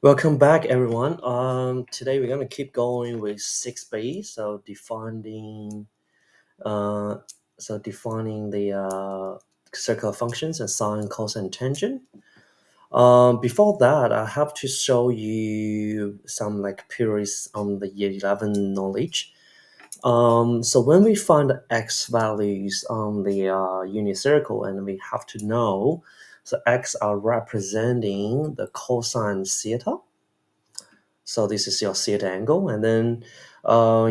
Welcome back, everyone. Today we're gonna keep going with 6b. Uh, defining the circular functions and sine, cosine, and tangent. Before that, I have to show you some like periods on the year 11 knowledge. So when we find the x values on the unit circle, and we have to know, so x are representing the cosine theta. So this is your theta angle, and then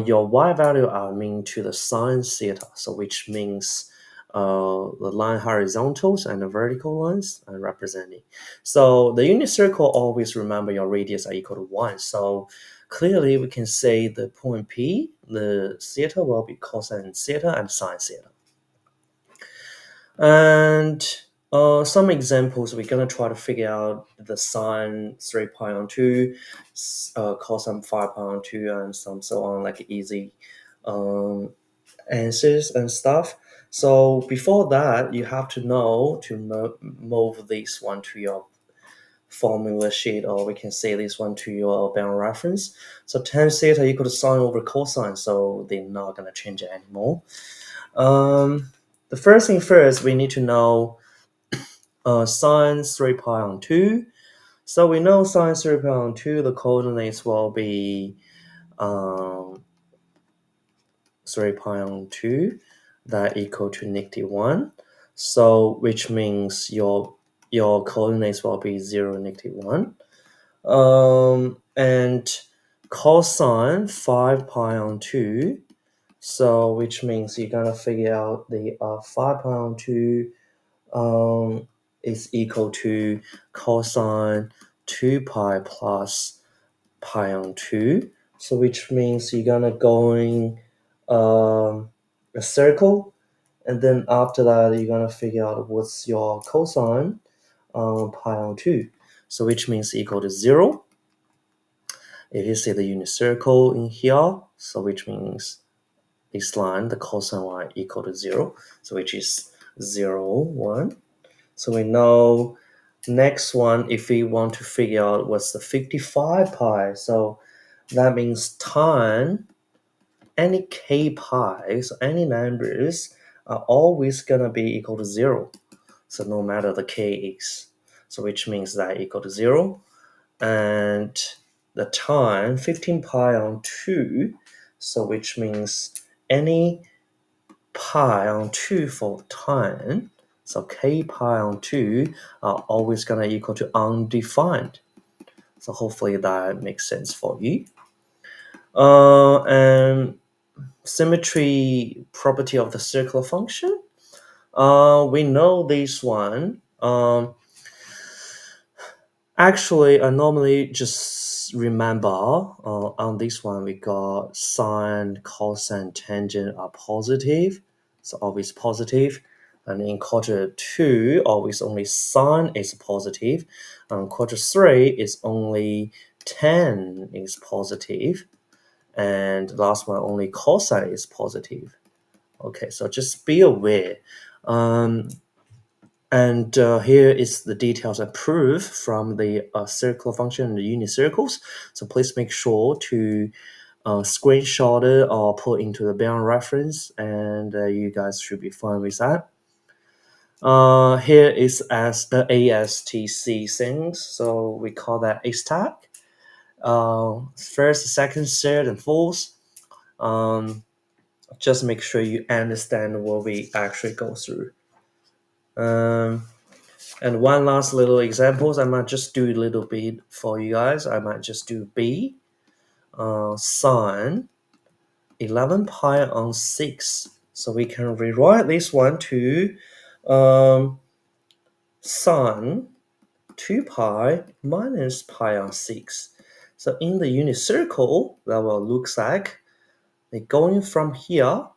your y value are mean to the sine theta. So which means the line horizontals and the vertical lines are representing. So the unit circle, always remember your radius are equal to 1. So clearly we can say the point P, the theta will be cosine theta and sine theta. And some examples, we're going to try to figure out the sine 3 pi on 2, cosine 5 pi on 2, and some so on, like easy um, answers and stuff. So before that, you have to know to move this one to your formula sheet, or we can say this one to your bound reference. So tan theta equal to sine over cosine, so they're not going to change it anymore. The first thing first, we need to know sine 3 pi on 2. So we know sine 3 pi on 2, the coordinates will be um, 3 pi on 2, that equal to -1. So which means your coordinates will be 0, -1. And cosine 5 pi on 2, so which means you're gonna figure out the 5 pi on 2 is equal to cosine 2 pi plus pi on 2. So which means you're gonna going a circle, and then after that you're gonna figure out what's your cosine pi on 2. So which means equal to 0. If you see the unit circle in here, so which means this line, the cosine line equal to 0, so which is 0, 1. So we know next one, if we want to figure out what's the 55 pi, so that means tan any k pi, so any numbers are always gonna be equal to 0. So no matter the k is, so which means that equal to 0. And the tan 15 pi on 2, so which means any pi on 2 for tan, so k pi on 2 are always going to equal to undefined. So hopefully that makes sense for you. And symmetry property of the circular function. We know this one. Actually, I normally just remember on this one we got sine, cosine, tangent are positive, so always positive. And in quarter 2, always only sine is positive. And quarter 3 is only tan is positive. And last one, only cosine is positive. Okay, so just be aware. And here is the details and proof from the circular function and the unit circles. So please make sure to screenshot it or put into the bound reference, and you guys should be fine with that. Here is as the ASTC things, so we call that A stack. First, second, third, and fourth. Just make sure you understand what we actually go through. And one last little examples, I might just do a little bit for you guys. I might just do B, sine 11 pi on 6. So we can rewrite this one to sine 2 pi minus pi on 6. So in the unit circle, that will look like they're going from here,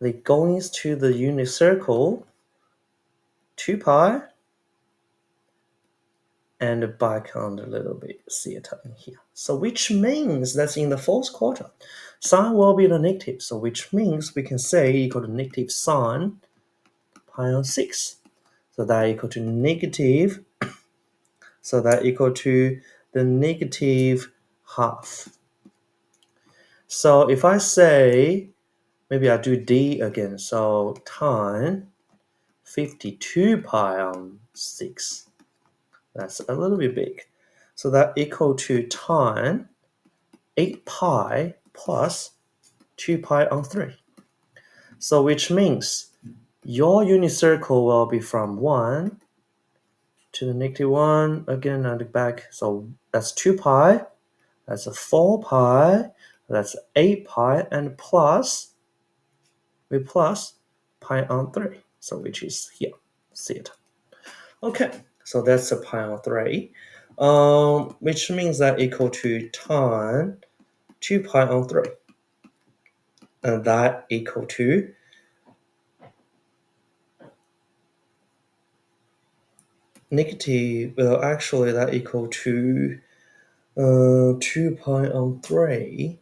they're going to the unit circle 2 pi and back on a little bit theta in here. So which means that's in the fourth quarter. Sine will be the negative, so which means we can say equal to -sine pi on 6. So that equal to negative So that equal to the negative half. So if I say, maybe I do d again, so tan 52 pi on 6. That's a little bit big. So that equal to tan 8 pi plus 2 pi on 3. So which means your unit circle will be from 1 to the negative 1, again and back. So that's 2 pi, that's a 4 pi, that's 8 pi, and plus, we plus pi on 3. So which is here, see it. Okay, so that's a pi on 3, which means that equal to tan 2 pi on 3. And that equal to negative, well, actually that equal to 2 pi on 3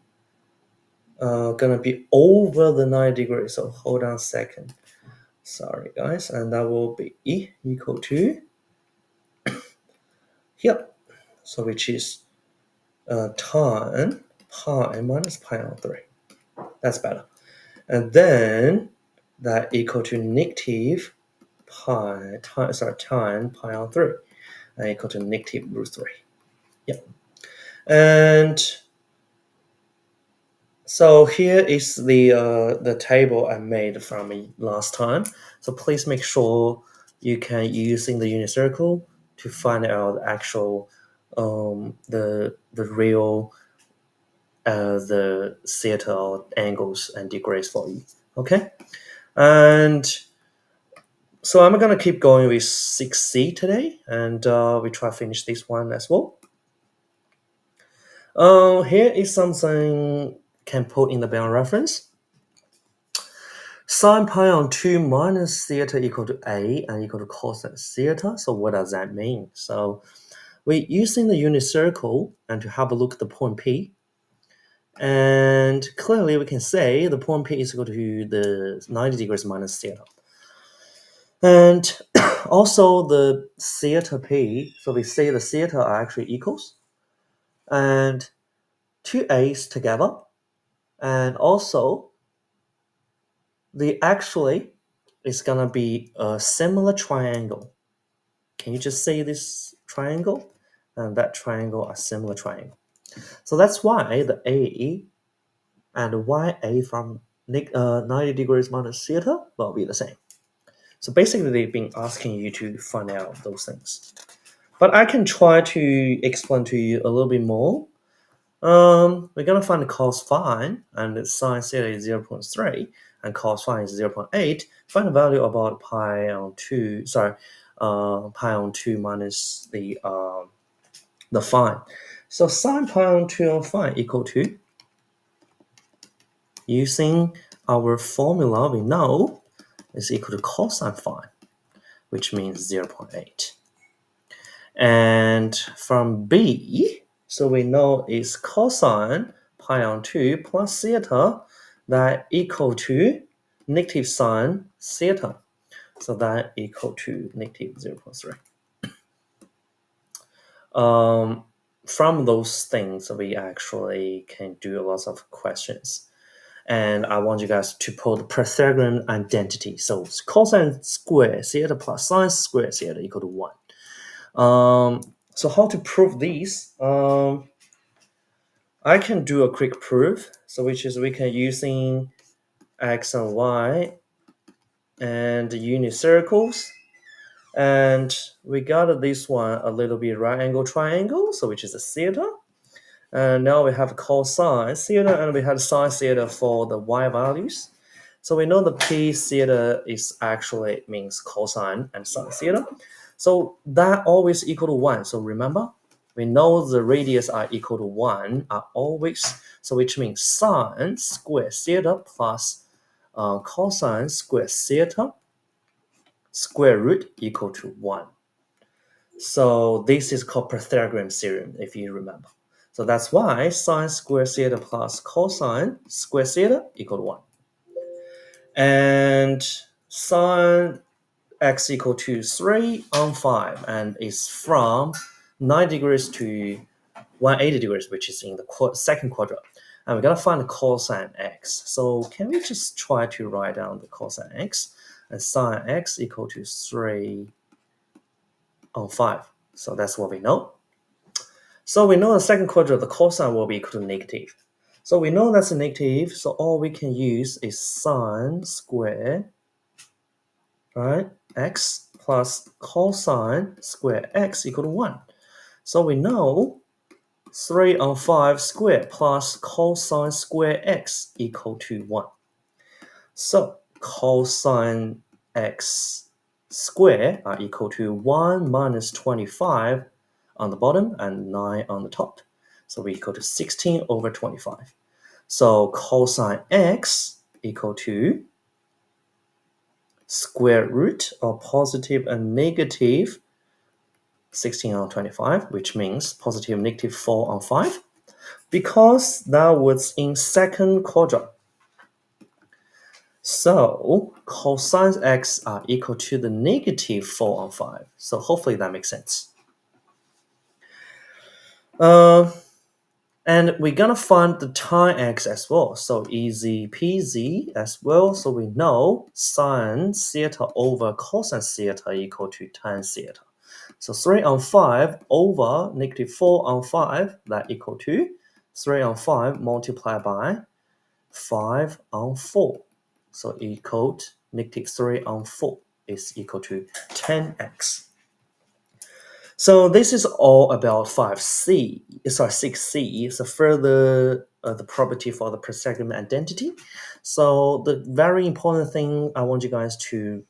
gonna be over the 90 degrees. So hold on a second. Sorry, guys. And that will be equal to here. So which is tan pi minus pi on 3. That's better. And then that equal to negative tan pi on 3. And equal to negative root 3. Yep. And so here is the table I made from last time. So please make sure you can using the unit circle to find out the actual the real the theta or angles and degrees for you. Okay, and so I'm gonna keep going with 6C today, and we try to finish this one as well. Here is something can put in the band reference. Sine pi on 2 minus theta equal to A and equal to cosine theta. So what does that mean? So we're using the unit circle and to have a look at the point P. And clearly we can say the point P is equal to the 90 degrees minus theta. And also the theta P, so we say the theta are actually equals. And two A's together. And also the actually is gonna be a similar triangle. Can you just say this triangle? And that triangle are similar triangle. So that's why the A and YA from 90 degrees minus theta will be the same. So basically they've been asking you to find out those things. But I can try to explain to you a little bit more. We're gonna find the cos phi, and the sine theta is 0.3, and cos phi is 0.8. Find the value about pi on 2. Pi on 2 minus the phi. So sine pi on 2 on phi equal to, using our formula we know, is equal to cosine phi, which means 0.8. And from B, so we know it's cosine pi on 2 plus theta, that equal to negative sine theta. So that equal to negative 0.3. From those things, we actually can do lots of questions. And I want you guys to put the Pythagorean identity. So cosine square theta plus sine square theta equal to 1. So how to prove these? I can do a quick proof. So which is we can using x and y and unit circles. And we got this one a little bit right angle triangle, so which is a theta. And now we have cosine theta and we have sine theta for the y values. So we know the p theta is actually means cosine and sine theta. So that always equal to 1. So remember, we know the radius are equal to 1 are always, so which means sine square theta plus cosine square theta square root equal to 1. So this is called Pythagorean theorem, if you remember. So that's why sine square theta plus cosine square theta equal to 1. And sine x equal to 3 on 5, and it's from 90 degrees to 180 degrees, which is in the second quadrant. And we're going to find the cosine x. So can we just try to write down the cosine x? And sine x equal to 3 on 5. So that's what we know. So we know the second quadrant, the cosine will be equal to negative. So we know that's a negative, so all we can use is sine square, right, x plus cosine square x equal to 1. So we know 3 on 5 squared plus cosine square x equal to 1. So cosine x squared are equal to 1 minus 25 on the bottom and 9 on the top. So we equal to 16 over 25. So cosine x equal to square root of positive and negative 16 on 25, which means positive and negative 4 on 5. Because that was in second quadrant. So cosine x are equal to the negative 4 on 5. So hopefully that makes sense. And we're gonna find the tan x as well. So easy peasy as well. So we know sine theta over cosine theta equal to tan theta. So 3 on 5 over negative 4 on 5, that equal to 3 on 5 multiplied by 5 on 4. So equal to negative 3 on 4 is equal to 10x. So this is all about 6c. So further the property for the Pythagorean identity. So the very important thing I want you guys to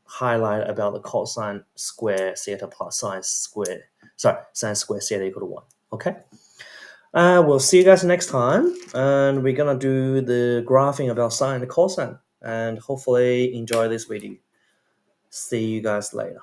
highlight about the cosine square theta plus sine square theta equal to 1. Okay. We'll see you guys next time, and we're gonna do the graphing about sine and cosine, and hopefully enjoy this video. See you guys later.